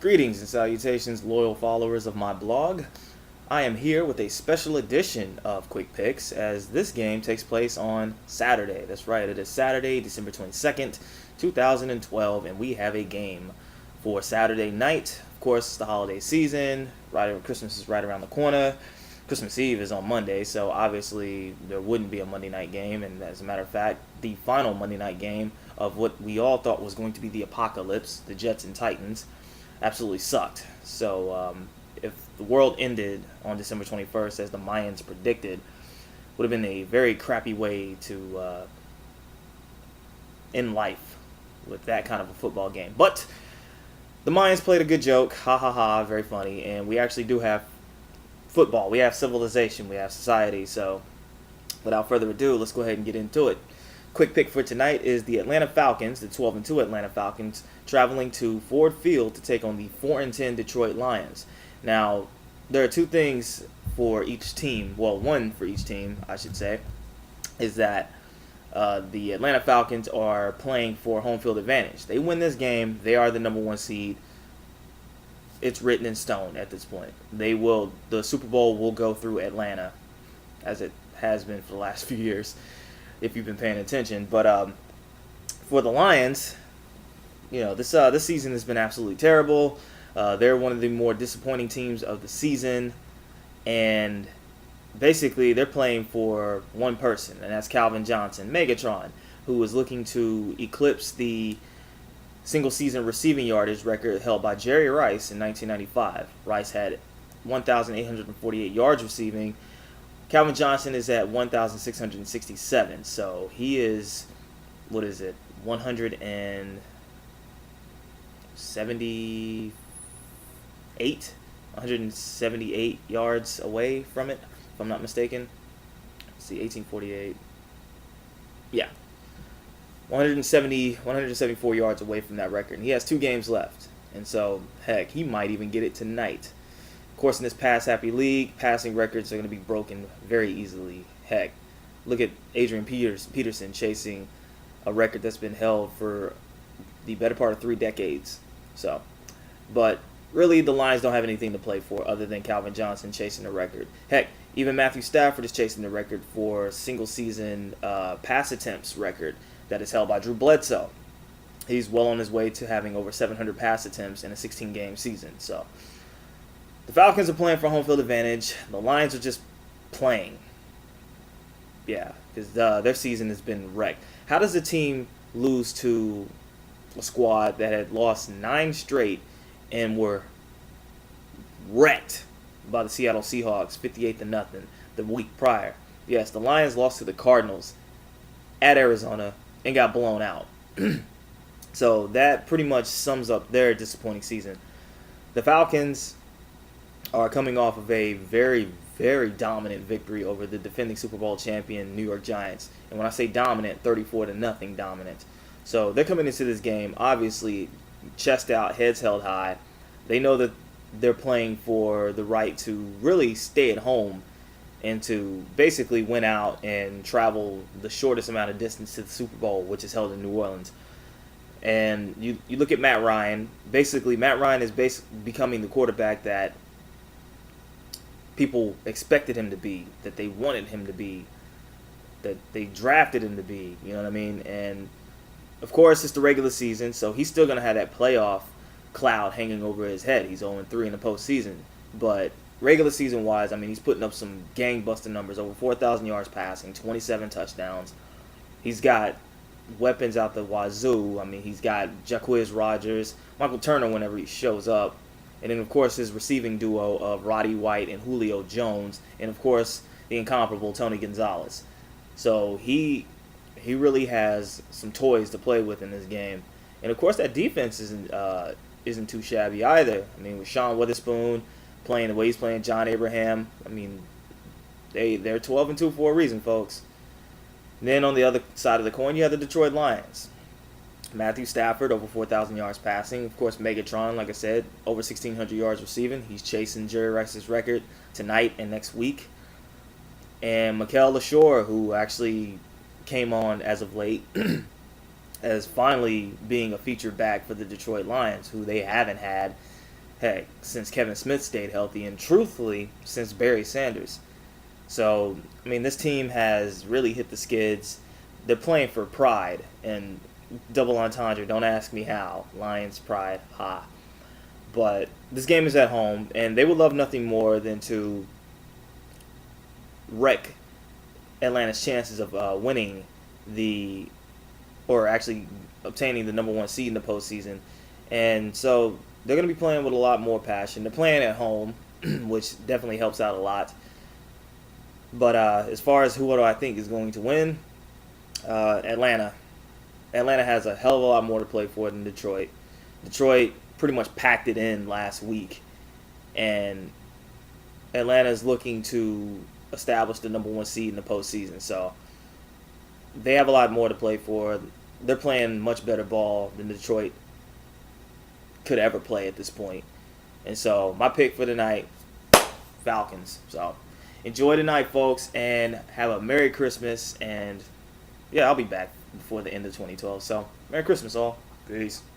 Greetings and salutations, loyal followers of my blog. I am here with a special edition of Quick Picks as this game takes place on Saturday. That's right, it is Saturday, December 22nd, 2012, and we have a game for Saturday night. Of course, the holiday season, Christmas is right around the corner. Christmas Eve is on Monday, so obviously there wouldn't be a Monday night game, and as a matter of fact, the final Monday night game of what we all thought was going to be the apocalypse, the Jets and Titans, absolutely sucked. So if the world ended on December 21st as the Mayans predicted, would have been a very crappy way to end life with that kind of a football game. But the Mayans played a good joke, ha ha ha, very funny, and we actually do have football, we have civilization, we have society. So without further ado, let's go ahead and get into it. Quick pick for tonight is the Atlanta Falcons, the 12-2 Atlanta Falcons, traveling to Ford Field to take on the 4-10 Detroit Lions. Now, there are two things for each team. Well, one for each team, I should say, is that the Atlanta Falcons are playing for home field advantage. They win this game, they are the number one seed. It's written in stone at this point. The Super Bowl will go through Atlanta, as it has been for the last few years, if you've been paying attention. But for the Lions, you know, this season has been absolutely terrible. They're one of the more disappointing teams of the season, and basically they're playing for one person, and that's Calvin Johnson, Megatron, who is looking to eclipse the single-season receiving yardage record held by Jerry Rice in 1995. Rice had 1,848 yards receiving. Calvin Johnson is at 1,667. So he is, 178 yards away from it, if I'm not mistaken. Let's see, 1848. Yeah. 174 yards away from that record. And he has 2 games left. And so, heck, he might even get it tonight. Of course, in this pass-happy league, passing records are going to be broken very easily. Heck, look at Adrian Peterson chasing a record that's been held for the better part of 3 decades. So, but really, the Lions don't have anything to play for other than Calvin Johnson chasing the record. Heck, even Matthew Stafford is chasing the record for single-season pass attempts record that is held by Drew Bledsoe. He's well on his way to having over 700 pass attempts in a 16-game season. So the Falcons are playing for home field advantage. The Lions are just playing. Yeah, because their season has been wrecked. How does a team lose to a squad that had lost 9 straight and were wrecked by the Seattle Seahawks 58-0 the week prior? Yes, the Lions lost to the Cardinals at Arizona and got blown out. So that pretty much sums up their disappointing season. The Falcons are coming off of a very, very dominant victory over the defending Super Bowl champion New York Giants. And when I say dominant, 34-0 dominant. So they're coming into this game, obviously, chest out, heads held high. They know that they're playing for the right to really stay at home and to basically win out and travel the shortest amount of distance to the Super Bowl, which is held in New Orleans. And you look at Matt Ryan. Basically, Matt Ryan is becoming the quarterback that people expected him to be, that they wanted him to be, that they drafted him to be. You know what I mean? And, of course, it's the regular season, so he's still going to have that playoff cloud hanging over his head. He's 0-3 in the postseason. But regular season-wise, I mean, he's putting up some gang-busting numbers, over 4,000 yards passing, 27 touchdowns. He's got weapons out the wazoo. I mean, he's got Jacquizz Rodgers, Michael Turner whenever he shows up, and then, of course, his receiving duo of Roddy White and Julio Jones, and, of course, the incomparable Tony Gonzalez. So he really has some toys to play with in this game. And, of course, that defense isn't too shabby either. I mean, with Sean Witherspoon playing the way he's playing, John Abraham, I mean, they're 12-2 for a reason, folks. And then on the other side of the coin, you have the Detroit Lions. Matthew Stafford, over 4,000 yards passing. Of course, Megatron, like I said, over 1,600 yards receiving. He's chasing Jerry Rice's record tonight and next week. And Mikel LaShore, who actually came on as of late, as finally being a featured back for the Detroit Lions, who they haven't had heck, since Kevin Smith stayed healthy, and truthfully, since Barry Sanders. So, I mean, this team has really hit the skids. They're playing for pride and double entendre. Don't ask me how. Lions pride, ha. But this game is at home, and they would love nothing more than to wreck Atlanta's chances of winning or actually obtaining the number one seed in the postseason. And so they're going to be playing with a lot more passion. They're playing at home, which definitely helps out a lot. But as far as who do I think is going to win, Atlanta. Atlanta has a hell of a lot more to play for than Detroit. Detroit pretty much packed it in last week, and Atlanta is looking to establish the number one seed in the postseason. So they have a lot more to play for. They're playing much better ball than Detroit could ever play at this point. And so my pick for tonight, Falcons. So enjoy tonight, folks, and have a Merry Christmas. And yeah, I'll be back before the end of 2012. So Merry Christmas, all. Peace.